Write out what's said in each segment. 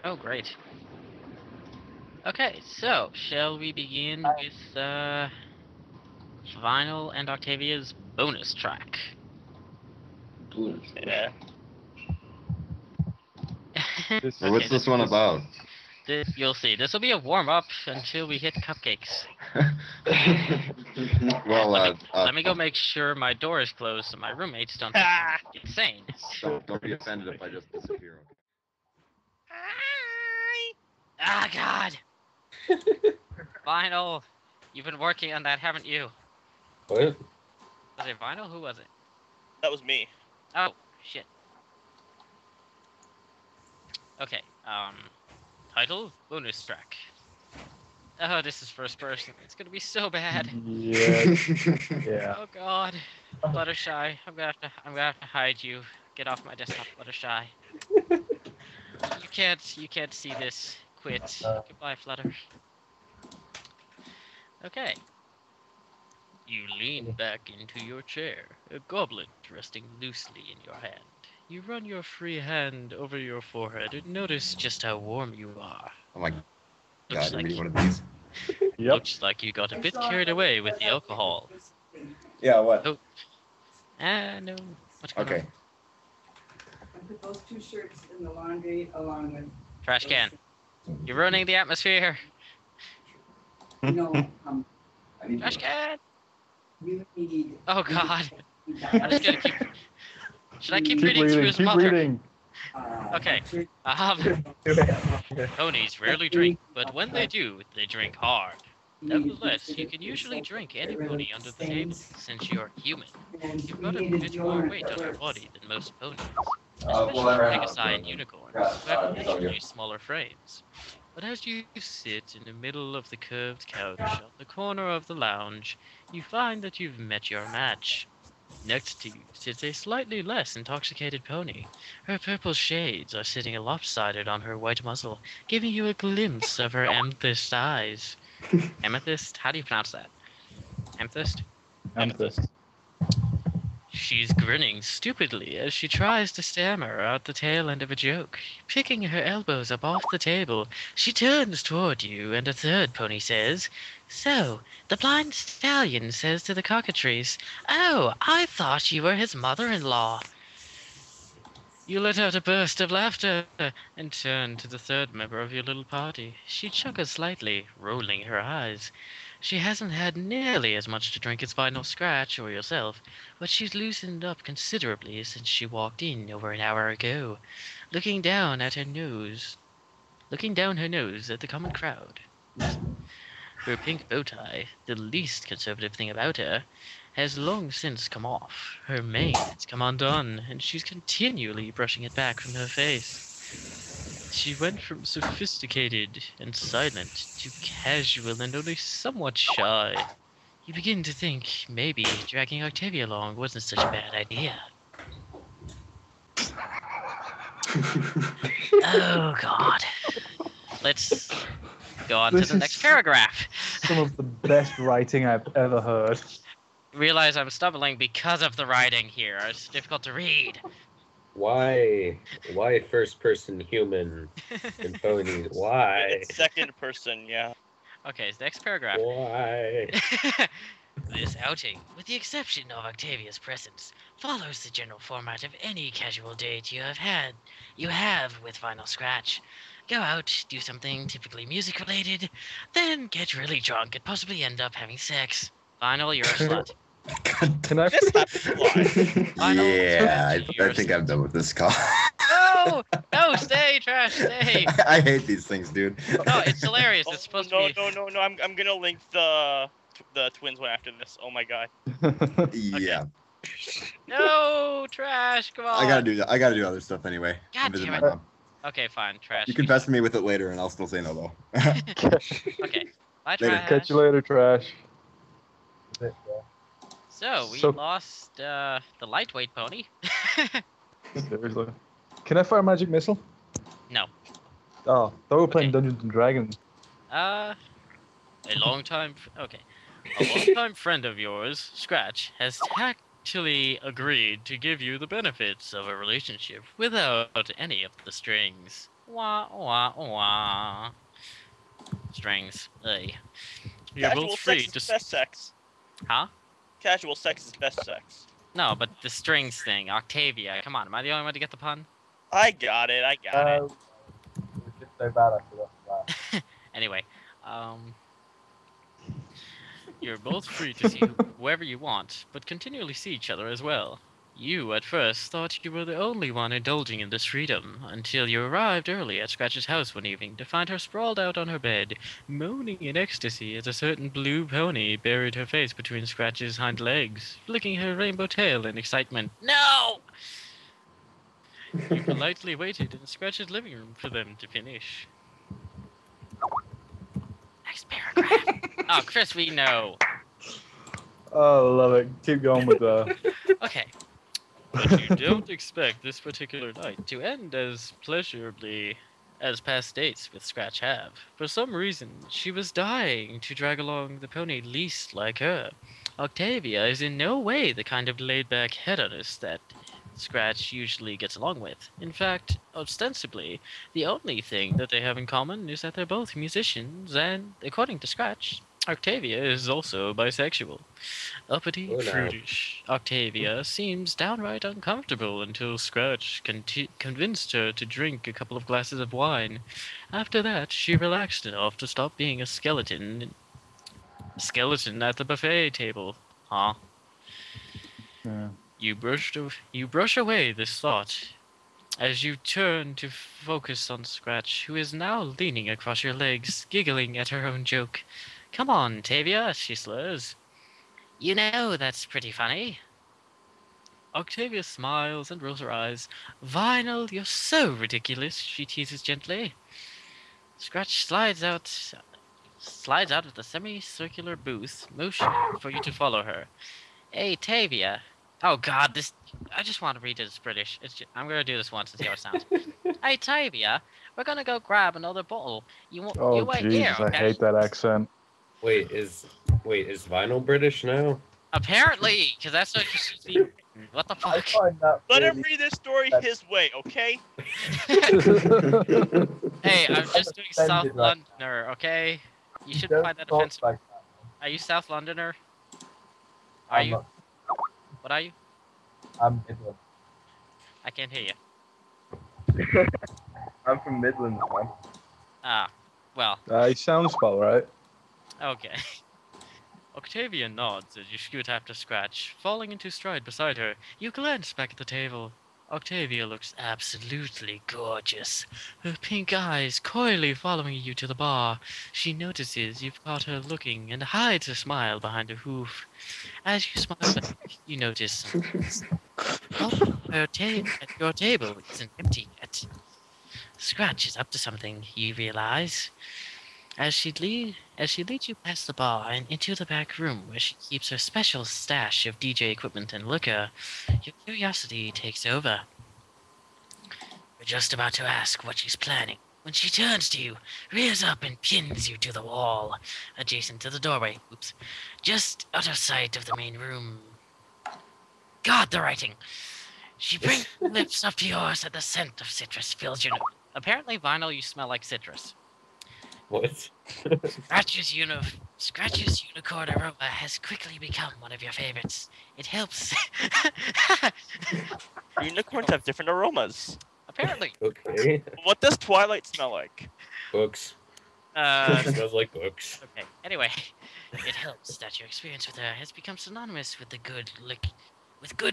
Oh, great. Okay, so shall we begin with Vinyl and Octavia's bonus track? Yeah. So what's this one about? You'll see. This will be a warm-up until we hit cupcakes. Well, let me go make sure my door is closed so my roommates don't think I'm insane. don't be offended if I just disappear. Ah, God! Vinyl, you've been working on that, haven't you? What? Was it Vinyl? Who was it? That was me. Oh, shit. Okay, title, bonus track. Oh, this is first person. It's gonna be so bad. Yeah. Yeah. Oh God, Fluttershy, I'm gonna have to hide you. Get off my desktop, Fluttershy. You can't see this. Quit. Goodbye, Flutter. Okay. You lean back into your chair, a goblet resting loosely in your hand. You run your free hand over your forehead and notice just how warm you are. Oh my Looks God, like reading one of these. Yep. Looks like you got a bit carried away with the alcohol. Yeah, what? Oh. No. What's going Okay. on? I put those 2 shirts in the laundry along with... Trash can. You're ruining the atmosphere. No, Trash can. you need... Oh God. I'm just gonna keep... Should I keep Keep reading to reading. his Keep mother? reading. Okay. Ponies rarely drink, but when they do, they drink hard. Nevertheless, you can usually drink any pony under the table, since you're human. You've got a bit more weight on your body than most ponies, especially Pegasi and unicorns, who have naturally smaller frames. But as you sit in the middle of the curved couch on the corner of the lounge, you find that you've met your match. Next to you sits a slightly less intoxicated pony. Her purple shades are sitting lopsided on her white muzzle, giving you a glimpse of her amethyst eyes. Amethyst? How do you pronounce that? Amethyst? Amethyst. She's grinning stupidly as she tries to stammer out the tail end of a joke. Picking her elbows up off the table, she turns toward you, and a third pony says, "So, the blind stallion says to the cockatrice, 'Oh, I thought you were his mother-in-law.'" You let out a burst of laughter and turn to the third member of your little party. She chuckles slightly, rolling her eyes. She hasn't had nearly as much to drink as Vinyl Scratch or yourself, but she's loosened up considerably since she walked in over an hour ago, looking down her nose at the common crowd. Her pink bow tie, the least conservative thing about her, has long since come off. Her mane has come undone, and she's continually brushing it back from her face. She went from sophisticated and silent to casual and only somewhat shy. You begin to think maybe dragging Octavia along wasn't such a bad idea. Oh God. Let's go on to This the is next paragraph. Some of the best writing I've ever heard. Realize I'm stumbling because of the writing here. It's difficult to read. Why first person human and ponies? Why? It's second person, yeah. Okay, so next paragraph. Why? This outing, with the exception of Octavia's presence, follows the general format of any casual date you have with Vinyl Scratch. Go out, do something typically music related, then get really drunk and possibly end up having sex. Vinyl, you're a slut. Can I? This happens a lot. Vinyl, Yeah, you're I think I'm done with this call. No! No, stay, Trash, stay! I hate these things, dude. No, it's hilarious. Oh, It's supposed no, to be... no. I'm gonna link the twins one after this. Oh my God. Yeah, No, Trash, come on! I gotta do that. I gotta do other stuff anyway. God I'm visiting damn my it. mom. Okay, fine, Trash. You can pester me with it later, and I'll still say no though. Okay, bye, Later. Trash. Catch you later, Trash. So, we So- lost the lightweight pony. Seriously. Can I fire a magic missile? No. Oh, thought we were playing Okay. Dungeons and Dragons. A longtime friend of yours, Scratch, has tactfully agreed to give you the benefits of a relationship without any of the strings. Wah, wah, wah. Strings. Ugh. You're Casual both sex free is to... best sex. Huh? Casual sex is best sex. No, but the strings thing. Octavia. Come on, am I the only one to get the pun? I got it. I got it. We're just so bad I forgot that. Anyway, you're both free to see whoever you want, but continually see each other as well. You, at first, thought you were the only one indulging in this freedom, until you arrived early at Scratch's house one evening to find her sprawled out on her bed, moaning in ecstasy as a certain blue pony buried her face between Scratch's hind legs, flicking her rainbow tail in excitement. No! You politely waited in Scratch's living room for them to finish. Next paragraph. Oh, Chris, we know. Oh, love it. Keep going with the. Okay. But you don't expect this particular night to end as pleasurably as past dates with Scratch have. For some reason, she was dying to drag along the pony least like her. Octavia is in no way the kind of laid-back hedonist that Scratch usually gets along with. In fact, ostensibly, the only thing that they have in common is that they're both musicians, and, according to Scratch, Octavia is also bisexual. Uppity, Oh, no. prudish Octavia seems downright uncomfortable until Scratch convinced her to drink a couple of glasses of wine. After that, she relaxed enough to stop being a skeleton. Skeleton at the buffet table. Huh? Yeah. You brush away this thought as you turn to focus on Scratch, who is now leaning across your legs, giggling at her own joke. Come on, Tavia, she slurs. You know that's pretty funny. Octavia smiles and rolls her eyes. Vinyl, you're so ridiculous, she teases gently. Scratch slides out of the semicircular booth, motioning for you to follow her. Hey, Tavia. Oh God, this. I just want to read it as British. I'm gonna do this once and see how it sounds. Hey, Tavia, we're gonna go grab another bottle. You Oh, wait Jesus, here, I okay? hate that accent. Wait, is Vinyl British now? Apparently, because that's what you should see. What the fuck? Let him read this story his way, okay? Hey, I'm just doing South Londoner, okay? You shouldn't find that offensive. Are you South Londoner? Are you? What are you? I'm Midland. I can't hear you. I'm from Midland, man. Ah, well, He sounds about right. okay. Octavia nods as you scoot after Scratch, falling into stride beside her. You glance back at the table. Octavia looks absolutely gorgeous, her pink eyes coyly following you to the bar. She notices you've caught her looking and hides a smile behind her hoof. As you smile back, you notice something. Your table isn't empty yet. Scratch is up to something, you realize. As she leads you past the bar and into the back room where she keeps her special stash of DJ equipment and liquor, your curiosity takes over. You're just about to ask what she's planning when she turns to you, rears up and pins you to the wall, adjacent to the doorway. Oops. Just out of sight of the main room. God, the writing! She brings her lips up to yours and the scent of citrus fills your nose. Apparently, Vinyl, you smell like citrus. What? Scratch's unicorn aroma has quickly become one of your favorites. It helps. Unicorns have different aromas. Apparently. Okay. What does Twilight smell like? Books. It Smells like books. Okay. Anyway, it helps that your experience with her has become synonymous with good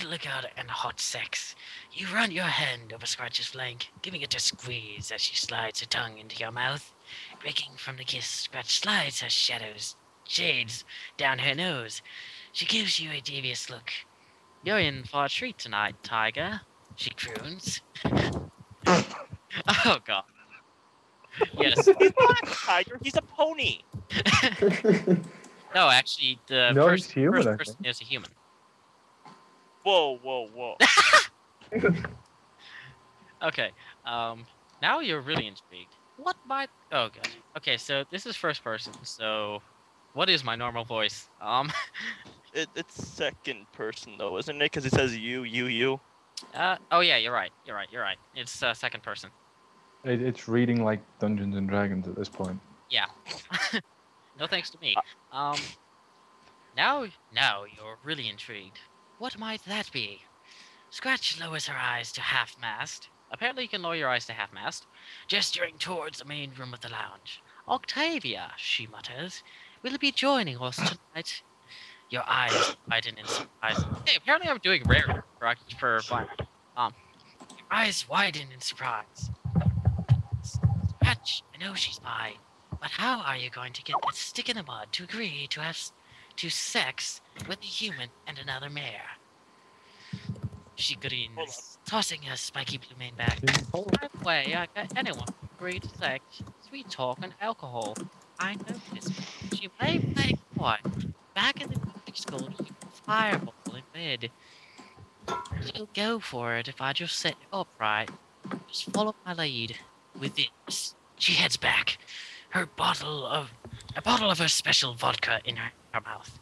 liquor and hot sex. You run your hand over Scratch's flank, giving it a squeeze as she slides her tongue into your mouth. Breaking from the kiss, Scratch slides her shades down her nose. She gives you a devious look. You're in for a treat tonight, Tiger, she croons. Oh, God. Yes. He's not a tiger, he's a pony. No, actually, the No, first he's human, I person think. is a human. Whoa, whoa, whoa. Okay, now you're really intrigued. What might... Oh, God. Okay, so this is first person, so... What is my normal voice? It's second person though, isn't it? Because it says you. Oh yeah, you're right. It's second person. It's reading like Dungeons and Dragons at this point. Yeah. No thanks to me. Now you're really intrigued. What might that be? Scratch lowers her eyes to half-mast. Apparently you can lower your eyes to half-mast, gesturing towards the main room of the lounge. Octavia, she mutters, will be joining us tonight. Your eyes widen in surprise. Hey, apparently I'm doing rare for fire. Your eyes widen in surprise. Scratch, I know she's mine, but how are you going to get that stick in the mud to agree to have to sex with a human and another mare? She grins, tossing her spiky blue mane back. By the way, I got anyone agree to sex, sweet talk, and alcohol. I noticed she may play coy. Back in the music school, she was fireball in bed. She'll go for it if I just set it up right. Just follow my lead. With this, she heads back, a bottle of her special vodka in her mouth.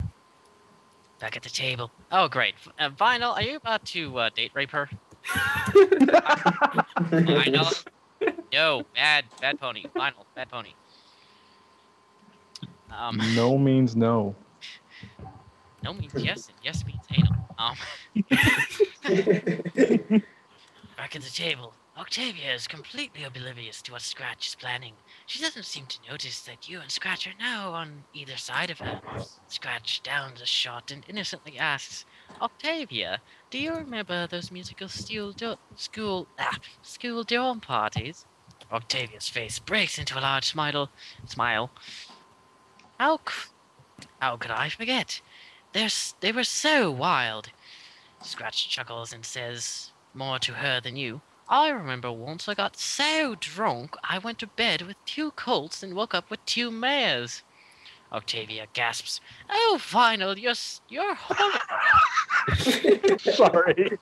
Back at the table. Oh, great. Vinyl, are you about to date rape her? Vinyl? No, bad pony. Vinyl, bad pony. No means no. No means yes, and yes means anal. Back at the table, Octavia is completely oblivious to what Scratch is planning. She doesn't seem to notice that you and Scratch are now on either side of her. Scratch downs a shot and innocently asks, Octavia, do you remember those musical school dorm parties? Octavia's face breaks into a large smile. How could I forget? They were so wild. Scratch chuckles and says, more to her than you, I remember once I got so drunk I went to bed with 2 colts and woke up with 2 mares. Octavia gasps, oh, Vinyl, you're horrible. Sorry.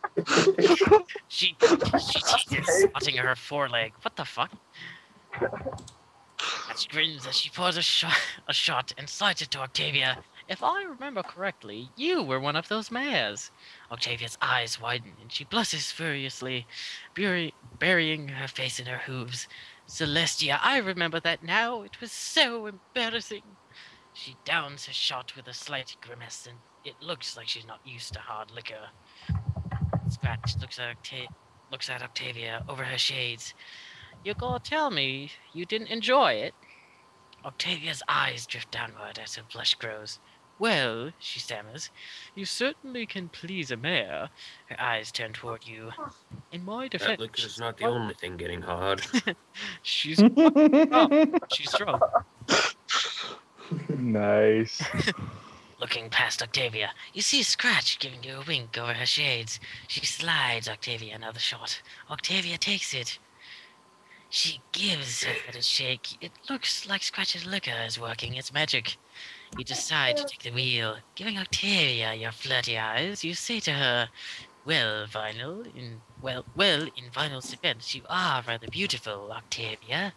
She teases, spotting her foreleg. What the fuck? Scratch grins as she pours a shot and slides it to Octavia. If I remember correctly, you were one of those mares. Octavia's eyes widen and she blushes furiously, burying her face in her hooves. Celestia, I remember that now. It was so embarrassing. She downs her shot with a slight grimace, and it looks like she's not used to hard liquor. Scratch looks at Octavia over her shades. You gotta tell me you didn't enjoy it. Octavia's eyes drift downward as her blush grows. Well, she stammers, you certainly can please a mare. Her eyes turn toward you. In my defense, That liquor's not the only thing getting hard. she's drunk. She's drunk. Nice. Looking past Octavia, you see Scratch giving you a wink over her shades. She slides Octavia another shot. Octavia takes it. She gives it a shake. It looks like Scratch's liquor is working its magic. You decide to take the wheel. Giving Octavia your flirty eyes, you say to her, well, Vinyl, in Vinyl's defense, you are rather beautiful, Octavia.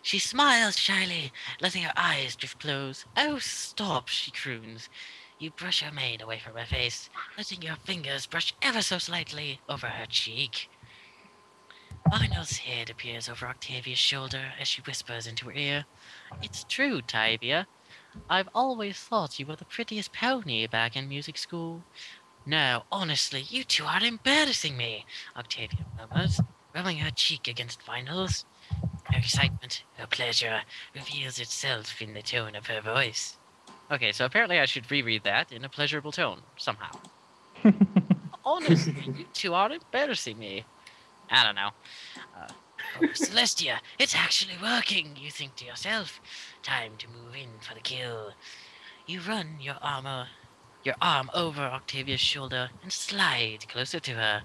She smiles shyly, letting her eyes drift close. Oh, stop, she croons. You brush her mane away from her face, letting your fingers brush ever so slightly over her cheek. Vinyl's head appears over Octavia's shoulder as she whispers into her ear. It's true, Tibia. I've always thought you were the prettiest pony back in music school. No, honestly, you two are embarrassing me, Octavia murmurs, rubbing her cheek against Vinyl's. Her excitement, her pleasure, reveals itself in the tone of her voice. Okay, so apparently I should reread that in a pleasurable tone, somehow. Honestly, you two are embarrassing me. I don't know. Oh, Celestia, it's actually working, you think to yourself. Time to move in for the kill. You run your arm over Octavia's shoulder and slide closer to her.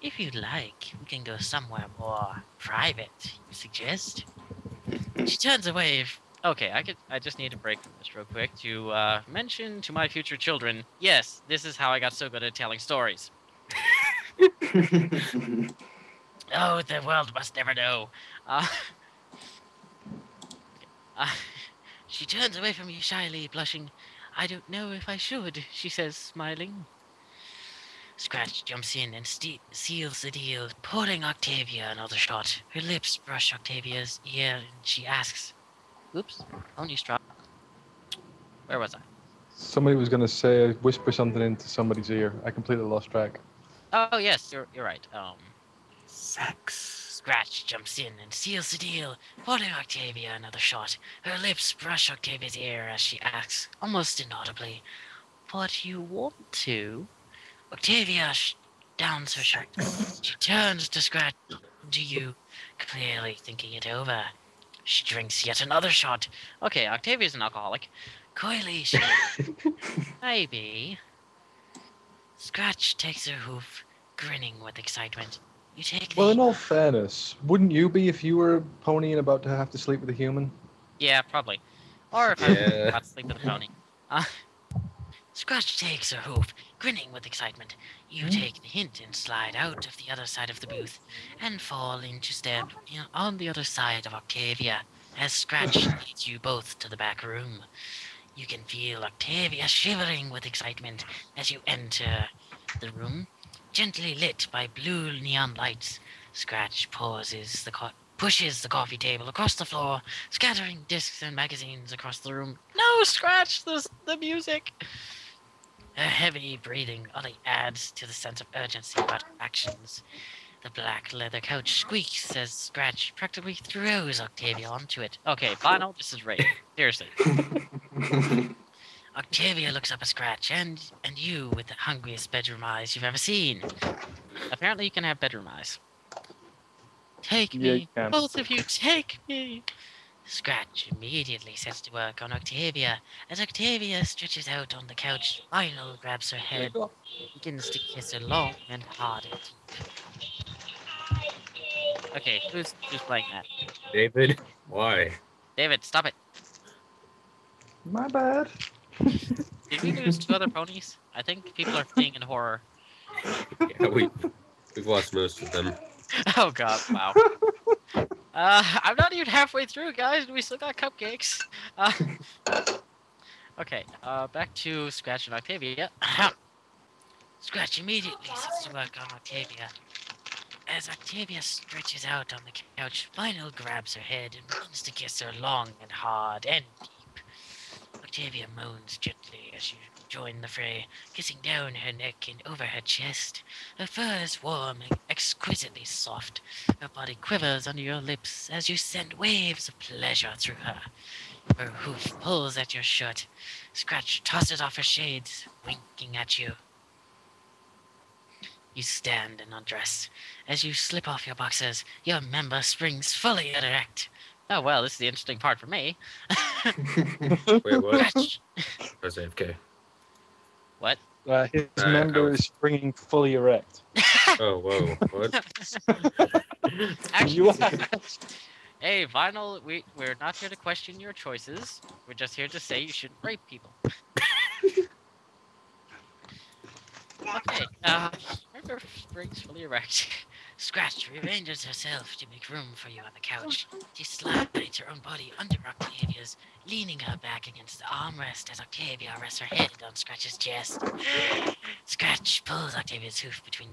If you'd like, we can go somewhere more private, you suggest? She turns away. Okay, I just need to break from this real quick to mention to my future children, yes, this is how I got so good at telling stories. Oh, the world must never know. She turns away from you shyly, blushing. I don't know if I should, she says, smiling. Scratch jumps in and seals the deal, pouring Octavia another shot. Her lips brush Octavia's ear and she asks, "Oops, pony's dropped. Where was I?" Somebody was gonna say whisper something into somebody's ear. I completely lost track. Oh yes, you're right. Sex. Scratch jumps in and seals the deal, pouring Octavia another shot. Her lips brush Octavia's ear as she asks, almost inaudibly, "What you want to?" Octavia downs her shirt. She turns to Scratch to you, clearly thinking it over. She drinks yet another shot. Okay, Octavia's an alcoholic. Coyly, she maybe. Scratch takes her hoof, grinning with excitement. You take the Well, in all fairness, wouldn't you be if you were a pony and about to have to sleep with a human? Yeah, probably. Or if Yeah. I'm about to sleep with a pony. Scratch takes her hoof, grinning with excitement. You take the hint and slide out of the other side of the booth and fall into step on the other side of Octavia as Scratch leads you both to the back room. You can feel Octavia shivering with excitement as you enter the room, gently lit by blue neon lights. Scratch pushes the coffee table across the floor, scattering discs and magazines across the room. No, Scratch! The music! Her heavy breathing only adds to the sense of urgency about her actions. The black leather couch squeaks as Scratch practically throws Octavia onto it. Okay, Vinyl, this is rape. Seriously. Octavia looks up at Scratch and you with the hungriest bedroom eyes you've ever seen. Apparently you can have bedroom eyes. Take Yeah, me, you can. both of you, take me! Scratch immediately sets to work on Octavia. As Octavia stretches out on the couch, Vinyl grabs her head and begins to kiss her long and hard and deep. Okay, who's playing that? David, why? David, stop it. My bad. Did we lose 2 other ponies? I think people are fleeing in horror. Yeah, we've lost most of them. Oh god, wow. I'm not even halfway through, guys, and we still got cupcakes. Okay, back to Scratch and Octavia. Scratch immediately sets to work on Octavia. As Octavia stretches out on the couch, Vinyl grabs her head and begins to kiss her long and hard and deep. Octavia moans gently as you join the fray, kissing down her neck and over her chest. Her fur is warm and exquisitely soft. Her body quivers under your lips as you send waves of pleasure through her. Her hoof pulls at your shirt. Scratch tosses off her shades, winking at you. You stand and undress. As you slip off your boxers, your member springs fully erect. Oh well, this is the interesting part for me. Wait, what? Scratch. I was AFK. What? His I member was- is springing fully erect. Oh, whoa. What? Actually, You hey, Vinyl, we're not here to question your choices. We're just here to say you shouldn't rape people. Okay, member springs fully erect. Scratch rearranges herself to make room for you on the couch. She slides her own body under Octavia's, leaning her back against the armrest as Octavia rests her head on Scratch's chest. Scratch pulls Octavia's hoof between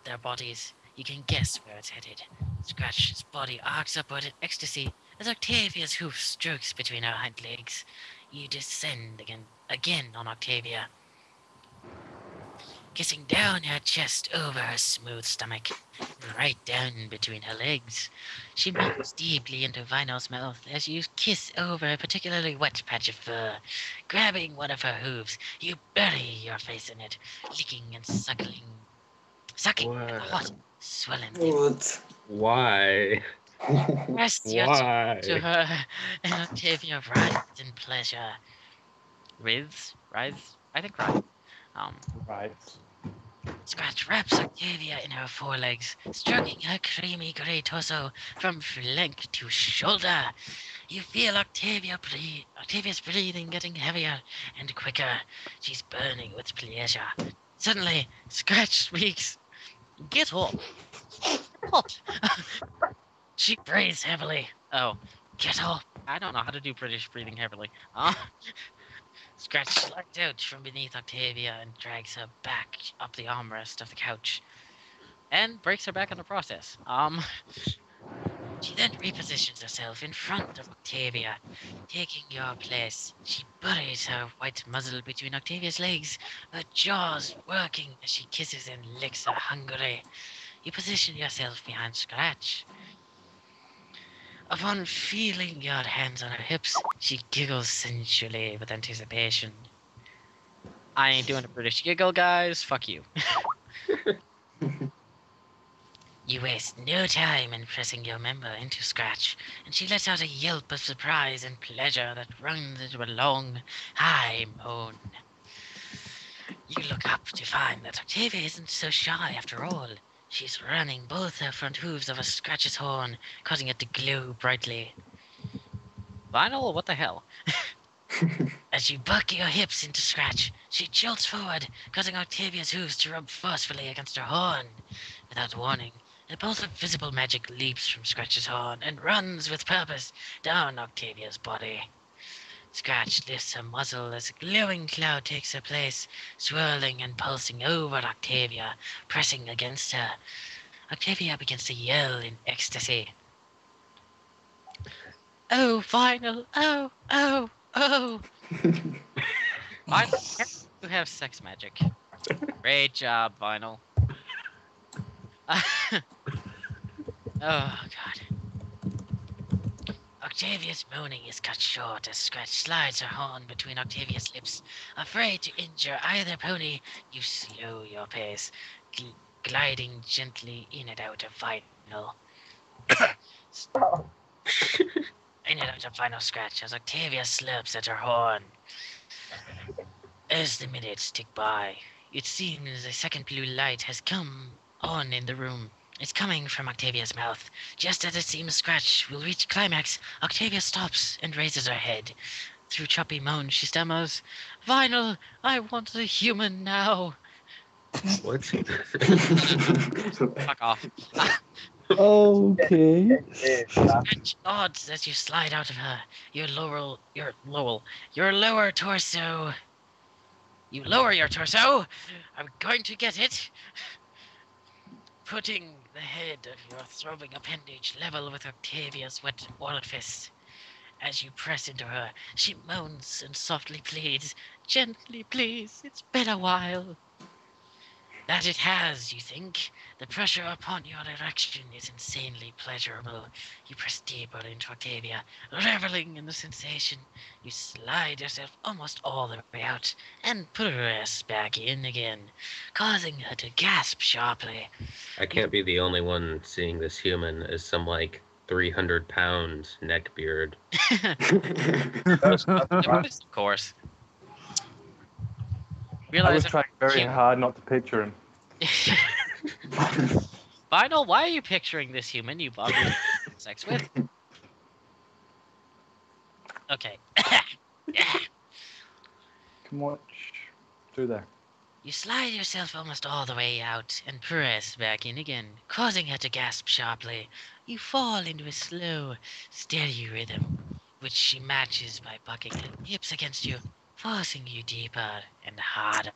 their bodies. You can guess where it's headed. Scratch's body arcs upward in ecstasy as Octavia's hoof strokes between her hind legs. You descend again on Octavia, kissing down her chest over her smooth stomach, right down between her legs. She moves deeply into Vinyl's mouth as you kiss over a particularly wet patch of fur. Grabbing one of her hooves, you bury your face in it, licking and sucking at the hot, swollen tip. Why? Press your tongue Why? to her, and Octavia writhes in pleasure. Writhes? I think right. Right. Scratch wraps Octavia in her forelegs, stroking her creamy grey torso from flank to shoulder. You feel Octavia's breathing getting heavier and quicker. She's burning with pleasure. Suddenly, Scratch speaks. Get up. Get up. She breathes heavily. Oh, get up. I don't know how to do British breathing heavily. Scratch slides out from beneath Octavia and drags her back up the armrest of the couch, and breaks her back in the process. She then repositions herself in front of Octavia, taking your place. She buries her white muzzle between Octavia's legs, her jaws working as she kisses and licks her hungrily. You position yourself behind Scratch. Upon feeling your hands on her hips, she giggles sensually with anticipation. I ain't doing a British giggle, guys. Fuck you. You waste no time in pressing your member into Scratch, and she lets out a yelp of surprise and pleasure that runs into a long, high moan. You look up to find that Octavia isn't so shy after all. She's running both her front hooves over Scratch's horn, causing it to glow brightly. Vinyl, what the hell? As you buck your hips into Scratch, she jolts forward, causing Octavia's hooves to rub forcefully against her horn. Without warning, a pulse of visible magic leaps from Scratch's horn and runs with purpose down Octavia's body. Scratch lifts her muzzle as a glowing cloud takes her place, swirling and pulsing over Octavia, pressing against her. Octavia begins to yell in ecstasy. Oh, Vinyl! Oh, oh, oh! Vinyl, you have sex magic. Great job, Vinyl. Oh, God. Octavia's moaning is cut short as Scratch slides her horn between Octavia's lips. Afraid to injure either pony, you slow your pace, gliding gently in and out of Vinyl. In and out of Vinyl Scratch as Octavia slurps at her horn. As the minutes tick by, it seems a second blue light has come on in the room. It's coming from Octavia's mouth. Just as it seems Scratch will reach climax, Octavia stops and raises her head. Through choppy moans, she stammers, Vinyl, I want a human now. What? Fuck off. Okay. Scratch nods as you slide out of her. Your lower torso. You lower your torso. I'm going to get it. Putting the head of your throbbing appendage level with Octavia's wet orifice. As you press into her, she moans and softly pleads, Gently, please, it's been a while. That it has, you think. The pressure upon your erection is insanely pleasurable. You press deeper into Octavia, reveling in the sensation. You slide yourself almost all the way out and press back in again, causing her to gasp sharply. I can't be the only one seeing this human as some, like, 300-pound neckbeard. Of course. I Realize was trying very hard not to picture him. Vinyl, why are you picturing this human you bought sex with? Okay. Come on, through there. You slide yourself almost all the way out and press back in again, causing her to gasp sharply. You fall into a slow, steady rhythm, which she matches by bucking her hips against you, forcing you deeper and harder.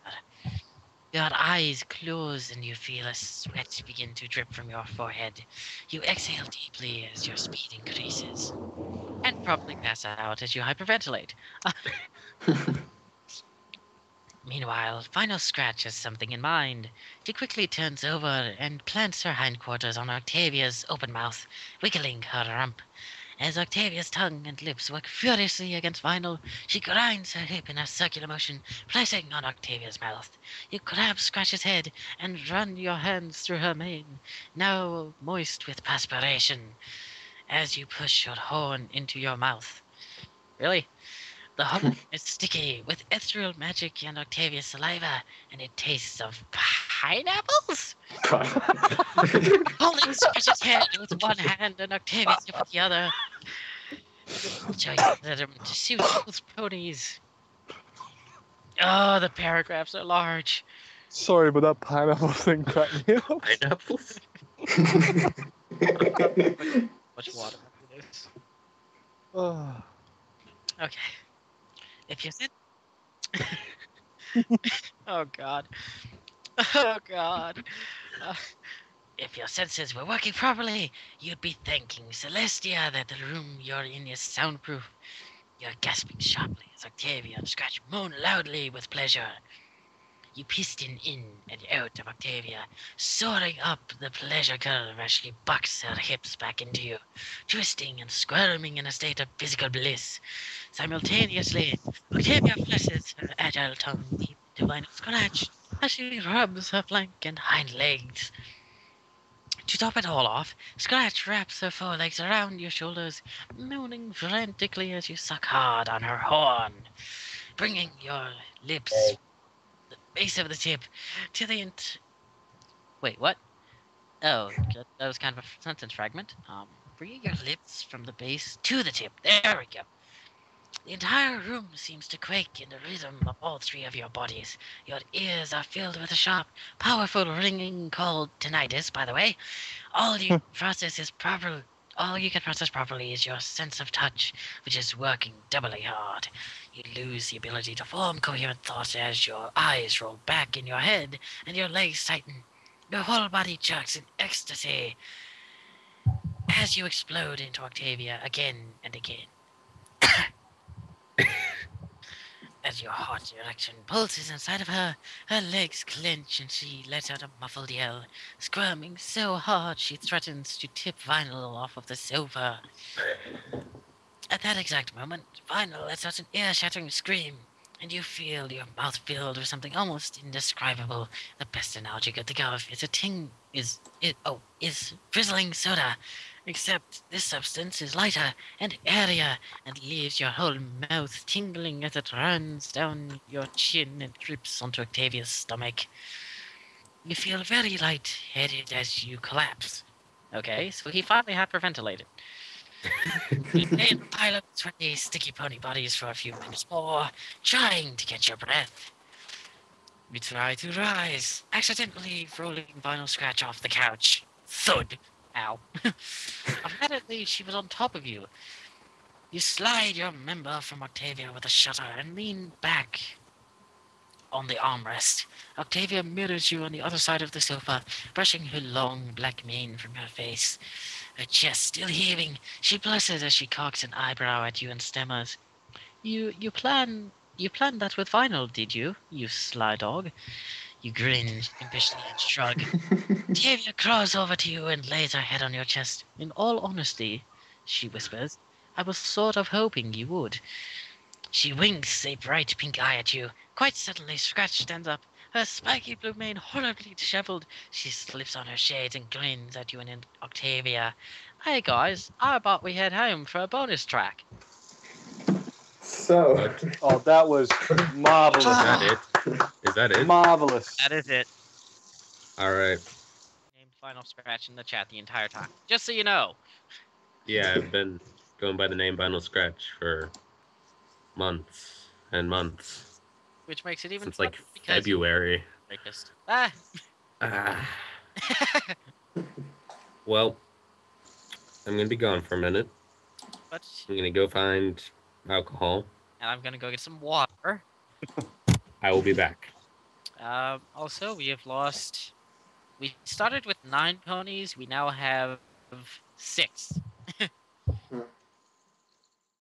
Your eyes close and you feel a sweat begin to drip from your forehead. You exhale deeply as your speed increases, and probably pass out as you hyperventilate. Meanwhile, Final Scratch has something in mind. She quickly turns over and plants her hindquarters on Octavia's open mouth, wiggling her rump. As Octavia's tongue and lips work furiously against Vinyl, she grinds her hip in a circular motion, placing on Octavia's mouth. You grab Scratch's head and run your hands through her mane, now moist with perspiration, as you push your horn into your mouth. Really? The horn is sticky with ethereal magic and Octavia's saliva, and it tastes of pineapples? Holding Scratch's head with one hand and Octavia's hip with the other. Showing them to suit both ponies. Oh, the paragraphs are large. Sorry, but that pineapple thing cracked me up. Pineapples? Much water after this. Oh. Okay. If you sit Oh god. Oh god. Uh, if your senses were working properly, you'd be thanking Celestia that the room you're in is soundproof. You're gasping sharply as Octavia and Scratch moan loudly with pleasure. You piston in and out of Octavia, soaring up the pleasure curve as she bucks her hips back into you, twisting and squirming in a state of physical bliss. Simultaneously, Octavia flashes her agile tongue deep into Vinyl Scratch as she rubs her flank and hind legs. To top it all off, Scratch wraps her forelegs around your shoulders, moaning frantically as you suck hard on her horn, bringing your lips, the base of the tip, to the Wait, what? Oh, that was kind of a sentence fragment. Bringing your lips from the base to the tip. There we go. The entire room seems to quake in the rhythm of all three of your bodies. Your ears are filled with a sharp, powerful ringing called tinnitus, by the way. All you can process properly is your sense of touch, which is working doubly hard. You lose the ability to form coherent thoughts as your eyes roll back in your head and your legs tighten. Your whole body jerks in ecstasy as you explode into Octavia again and again. As your hot erection pulses inside of her, her legs clench and she lets out a muffled yell, squirming so hard she threatens to tip Vinyl off of the sofa. At that exact moment, Vinyl lets out an ear-shattering scream, and you feel your mouth filled with something almost indescribable. The best analogy I could think of is drizzling soda. Except this substance is lighter and airier and leaves your whole mouth tingling as it runs down your chin and drips onto Octavia's stomach. You feel very light-headed as you collapse. Okay, so he finally hyperventilated. You lay in a pile of sweaty, sticky pony bodies for a few minutes more, trying to catch your breath. You try to rise, accidentally rolling Vinyl Scratch off the couch. Thud! Ow. Apparently, she was on top of you. You slide your member from Octavia with a shudder and lean back on the armrest. Octavia mirrors you on the other side of the sofa, brushing her long black mane from her face. Her chest still heaving, she blushes as she cocks an eyebrow at you and stammers. You planned that with Vinyl, did you? You sly dog. You grin impishly and shrug. Octavia crawls over to you and lays her head on your chest. In all honesty, she whispers, I was sort of hoping you would. She winks a bright pink eye at you. Quite suddenly, Scratch stands up, her spiky blue mane horribly disheveled. She slips on her shades and grins at you and Octavia. Hey guys, how about we head home for a bonus track? So, Oh, that was marvelous. Is that it? Is that it? Marvelous. That is it. Alright. Named Final Scratch in the chat the entire time. Just so you know. Yeah, I've been going by the name Vinyl Scratch for months and months. Which makes it even Since like funnier because February. rapist. Ah. Ah. Well, I'm gonna be gone for a minute. But I'm gonna go find alcohol. and I'm gonna go get some water. I will be back. Also, we have lost. We started with 9 ponies. We now have 6.